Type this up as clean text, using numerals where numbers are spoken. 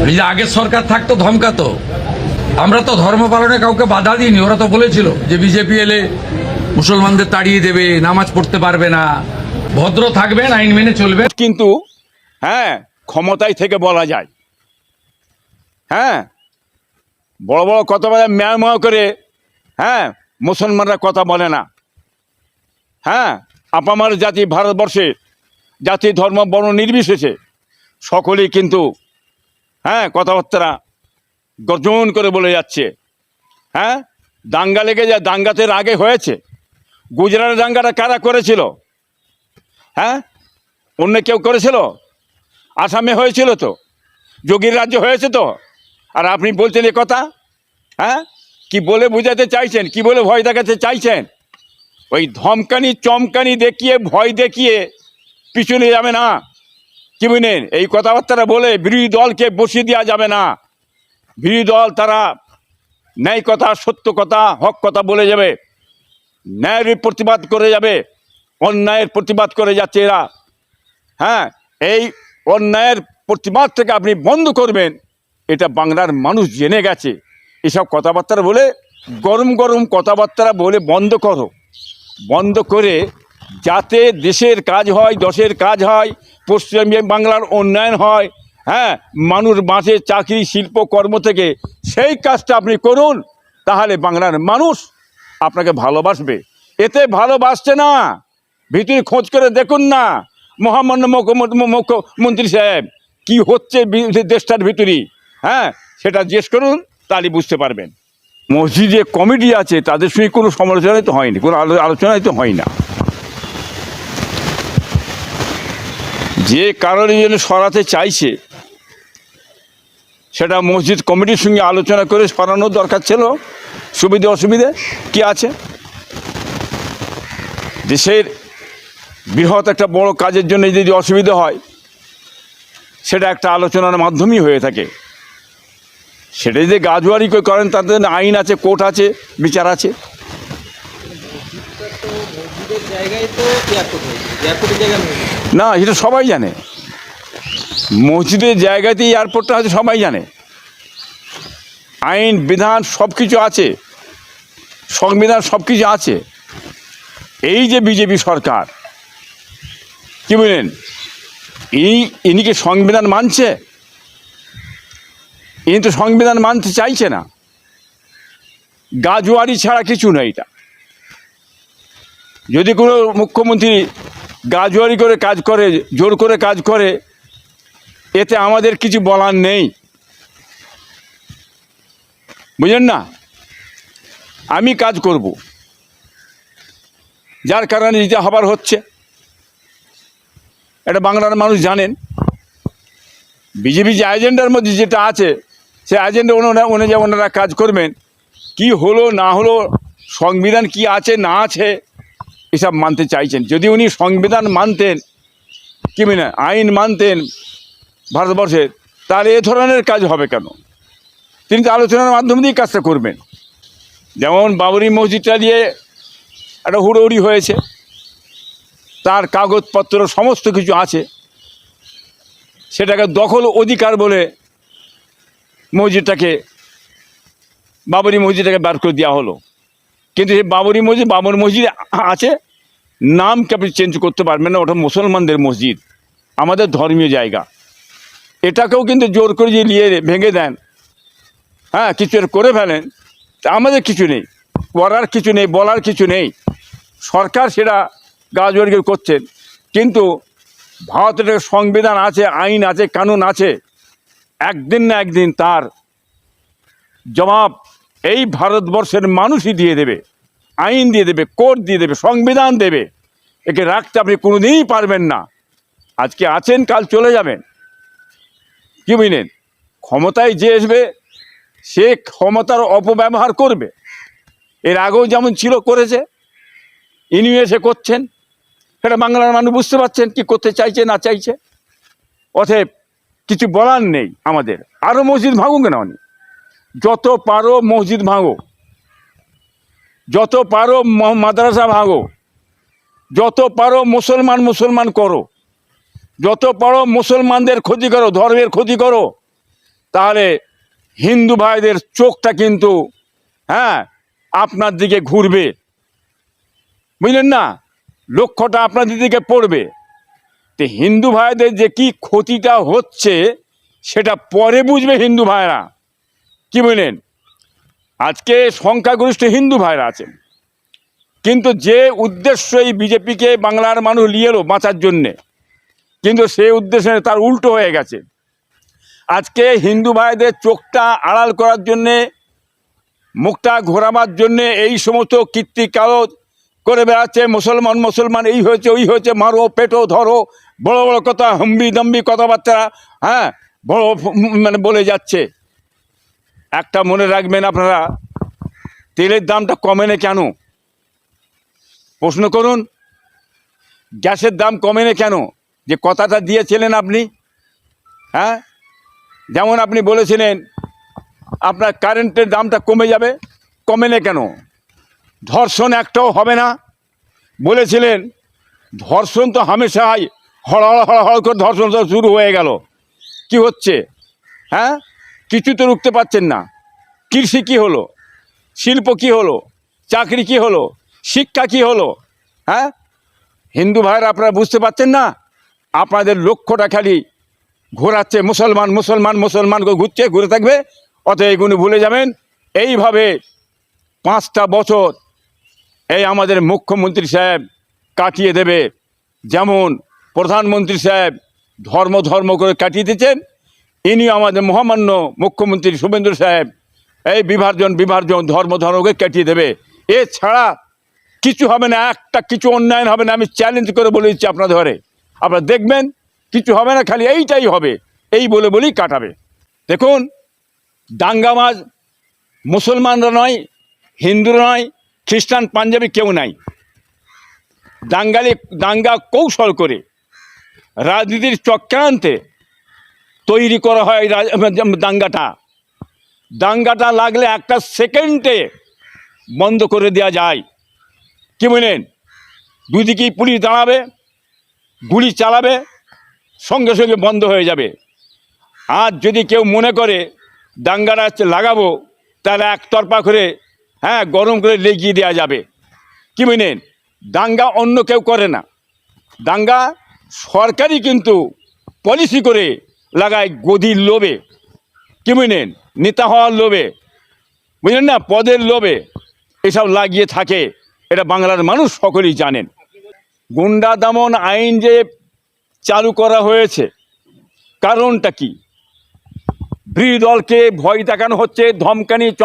এই যে আগের সরকার থাকতো ধমকাতো, আমরা তো ধর্ম পালনে কাউকে বাধা দিইনি। ওরা তো বলেছিল যে বিজেপি এলে মুসলমানদের তাড়িয়ে দেবে, নামাজ পড়তে পারবে না, ভদ্র থাকবেন, আইন মেনে চলবে। কিন্তু হ্যাঁ, ক্ষমতায় থেকে বলা যায়, হ্যাঁ, বড় বড় কথা বলে ম্যাও ম্যাও করে, হ্যাঁ, মুসলমানরা কথা বলে না। হ্যাঁ, আপামার জাতি ভারতবর্ষে জাতি ধর্ম বর্ণ নির্বিশেষে সকলেই কিন্তু হ্যাঁ কথাবার্তা গর্জন করে বলে যাচ্ছে। হ্যাঁ, দাঙ্গা লেগে যায়, দাঙ্গাতে আগে হয়েছে। গুজরাটের দাঙ্গাটা কারা করেছিল? হ্যাঁ, অন্য কেউ করেছিল? আসামে হয়েছিল তো, যোগীর রাজ্য হয়েছে তো। আর আপনি বলছেন এ কথা? হ্যাঁ, কি বলে বোঝাতে চাইছেন, কি বলে ভয় দেখাতে চাইছেন? ওই ধমকানি চমকানি দেখিয়ে, ভয় দেখিয়ে পিছনে যাবে না, কি বুঝলেন? এই কথাবার্তা বলে বিরোধী দলকে বসিয়ে দেওয়া যাবে না। বিরোধী দল তারা ন্যায় কথা, সত্য কথা, হক কথা বলে যাবে, ন্যায়ের প্রতিবাদ করে যাবে, অন্যায়ের প্রতিবাদ করে যাচ্ছে এরা। হ্যাঁ, এই অন্যায়ের প্রতিবাদ থেকে আপনি বন্ধ করবেন, এটা বাংলার মানুষ জেনে গেছে। এসব কথাবার্তা বলে, গরম গরম কথাবার্তা বলে বন্ধ করো। বন্ধ করে যাতে দেশের কাজ হয়, দশের কাজ হয়, পশ্চিম বাংলার উন্নয়ন হয়, হ্যাঁ, মানুষ বাঁচে চাকরি শিল্প কর্ম থেকে, সেই কাজটা আপনি করুন। তাহলে বাংলার মানুষ আপনাকে ভালোবাসবে। এতে ভালোবাসছে না, ভিতরে খোঁজ করে দেখুন না মহামান্য মুখ্যমন্ত্রী সাহেব কি হচ্ছে দেশটার ভিতরে। হ্যাঁ, সেটা জিজ্ঞেস করুন, তাহলে বুঝতে পারবেন। মসজিদে কমিটি আছে, তাদের সঙ্গে কোনো সমালোচনাই তো হয়নি, কোনো আলোচনাই তো হয় না। যে কারণে জন্য সরাতে চাইছে, সেটা মসজিদ কমিটির সঙ্গে আলোচনা করে সরানোর দরকার ছিল। সুবিধে অসুবিধে কি আছে? দেশের বৃহৎ একটা বড় কাজের জন্য যদি অসুবিধা হয়, সেটা একটা আলোচনার মাধ্যমেই হয়ে থাকে। সেটা যদি গাজুয়ারি করেন, তাদের আইন আছে, কোর্ট আছে, বিচার আছে। না, এটা সবাই জানে, মসজিদের জায়গাতেই এয়ারপোর্টটা আছে, সবাই জানে। আইন বিধান সব কিছু আছে, সংবিধান সব কিছু আছে। এই যে বিজেপি সরকার, কি বলেন, ইনি কি সংবিধান মানছে? ইনি তো সংবিধান মানতে চাইছে না। গাজুয়ারি ছাড়া কিছু নেই। এটা যদি কোনো মুখ্যমন্ত্রী গাজুয়ারি করে কাজ করে, জোর করে কাজ করে, এতে আমাদের কিছু বলার নেই, বুঝলেন না? আমি কাজ করব, যার কারণে যেটা হবার হচ্ছে, এটা বাংলার মানুষ জানেন। বিজেপি যে এজেন্ডার মধ্যে যেটা আছে, সে এজেন্ডা অনুযায়ী ওনারা কাজ করবেন। কি হলো না হলো, সংবিধান কি আছে না আছে, এসব মানতে চাইছেন। যদি উনি সংবিধান মানতেন, কি মানে আইন মানতেন ভারতবর্ষের, তাহলে এ ধরনের কাজ হবে কেন? তিনি তো আলোচনার মাধ্যম দিয়েই কাজটা করবেন। যেমন বাবরি মসজিদটা নিয়ে একটা হুড়োহুড়ি হয়েছে, তার কাগজপত্র সমস্ত কিছু আছে, সেটাকে দখল অধিকার বলে মসজিদটাকে, বাবরি মসজিদটাকে বার করে দেওয়া হলো। কিন্তু সেই বাবরি মসজিদ আছে, নামকে আপনি চেঞ্জ করতে পারবেন না, ওটা মুসলমানদের মসজিদ, আমাদের ধর্মীয় জায়গা। এটাকেও কিন্তু জোর করে যে নিয়ে ভেঙে দেন, হ্যাঁ, কিছু করে ফেলেন, তা আমাদের কিছু নেই, করার কিছু নেই, বলার কিছু নেই। সরকার সেটা গাজওয়ারি করছেন, কিন্তু ভারতের সংবিধান আছে, আইন আছে, কানুন আছে। একদিন না একদিন তার জবাব এই ভারতবর্ষের মানুষই দিয়ে দেবে, আইন দিয়ে দেবে, কোর্ট দিয়ে দেবে, সংবিধান দেবে। একে রাখতে আপনি কোনোদিনই পারবেন না। আজকে আছেন, কাল চলে যাবেন, কি বুঝলেন? ক্ষমতায় যে আসবে, সে ক্ষমতার অপব্যবহার করবে। এর আগেও যেমন ছিল, করেছে, ইনিও এসে করছেন। সেটা বাংলার মানুষ বুঝতে পারছেন কি করতে চাইছে না চাইছে। অতএব কিছু বলার নেই আমাদের। আরও মসজিদ ভাঙুক না, যত পারো মসজিদ ভাঙো, যত পারো মাদ্রাসা ভাঙো, যত পারো মুসলমান করো, যত পারো মুসলমানদের ক্ষতি করো, ধর্মের ক্ষতি করো, তাহলে হিন্দু ভাইদের চোখটা কিন্তু হ্যাঁ আপনার দিকে ঘুরবে, বুঝলেন না, লক্ষ্যটা আপনাদের দিকে পড়বে। তো হিন্দু ভাইদের যে কি ক্ষতিটা হচ্ছে সেটা পরে বুঝবে হিন্দু ভাইরা, কি বলেন? আজকে সংখ্যাগরিষ্ঠ হিন্দু ভাইরা আছেন, কিন্তু যে উদ্দেশ্য এই বিজেপিকে বাংলার মানুষ নিয়ে এলো বাঁচার জন্যে, কিন্তু সেই উদ্দেশ্যে তার উল্টো হয়ে গেছে। আজকে হিন্দু ভাইদের চোখটা আড়াল করার জন্যে, মুখটা ঘোরাবার জন্যে এই সমস্ত কীর্তি কাগজ করে বেড়াচ্ছে, মুসলমান মুসলমান এই হয়েছে ওই হয়েছে, মারো পেটো ধরো, বড় বড় কথা, হম্বি দম্বি কথাবার্তা হ্যাঁ বড় মানে বলে যাচ্ছে। একটা মনে রাখবেন আপনারা, তেলের দামটা কমে না কেন? প্রশ্ন করুন। গ্যাসের দাম কমে না কেন? যে কথাটা দিয়েছিলেন আপনি, হ্যাঁ, যেমন আপনি বলেছিলেন আপনার কারেন্টের দামটা কমে যাবে, কমে না কেন? ধর্ষণ একটাও হবে না বলেছিলেন, ধর্ষণ তো হামেশাই হড়হড় হড়হড় করে ধর্ষণ শুরু হয়ে গেল। কি হচ্ছে? হ্যাঁ, কিছু তো রুখতে পারছেন না। কৃষি কি হলো? শিল্প কি হলো? চাকরি কি হলো? শিক্ষা কি হলো? হ্যাঁ, হিন্দু ভাইরা আপনারা বুঝতে পারছেন না? আপনাদের লক্ষ্যটা খালি ঘোরাচ্ছে, মুসলমান মুসলমান মুসলমান করে ঘুরছে, ঘুরে থাকবে, অতএব এগুলো ভুলে যাবেন। এইভাবে 5টা বছর এই আমাদের মুখ্যমন্ত্রী সাহেব কাটিয়ে দেবে। যেমন প্রধানমন্ত্রী সাহেব ধর্ম ধর্ম করে কাটিয়ে দিচ্ছেন, ইনি আমাদের মহামান্য মুখ্যমন্ত্রী শুভেন্দু সাহেব এই বিভাজন বিভাজন ধর্ম ধর্মকে কাটিয়ে দেবে। এছাড়া কিছু হবে না, একটা কিছু অন্যায় হবে না। আমি চ্যালেঞ্জ করে বলে দিচ্ছি আপনাদের ঘরে, আপনারা দেখবেন কিছু হবে না, খালি এইটাই হবে, এই বলে বলেই কাটাবে। দেখুন, দাঙ্গাবাজ মুসলমানরা নয়, হিন্দুরা নয়, খ্রিস্টান পাঞ্জাবি কেউ নাই। দাঙ্গা কৌশল করে রাজনীতির চক্রান্তে তৈরি করা হয় দাঙ্গাটা লাগলে একটা সেকেন্ডে বন্ধ করে দেওয়া যায়, কি বলেন? দুদিকেই পুলিশ দাঁড়াবে, গুলি চালাবে, সঙ্গে সঙ্গে বন্ধ হয়ে যাবে। আর যদি কেউ মনে করে দাঙ্গাটা লাগাবো, তাহলে একতরফা করে হ্যাঁ গরম করে লেগিয়ে দেওয়া যাবে, কি বলেন? দাঙ্গা অন্য কেউ করে না, দাঙ্গা সরকারই কিন্তু পলিসি করে লাগায় গদির লোভে, কি বলেন? নেতা হওয়ার লোভে, বুঝলেন না, পদের লোভে এসব লাগিয়ে থাকে। এটা বাংলার মানুষ সকলেই জানেন। গুন্ডা দমন আইন যে চালু করা হয়েছে, কারণটা কি? বিরোধী দলকে ভয় দেখানো হচ্ছে, ধমকানি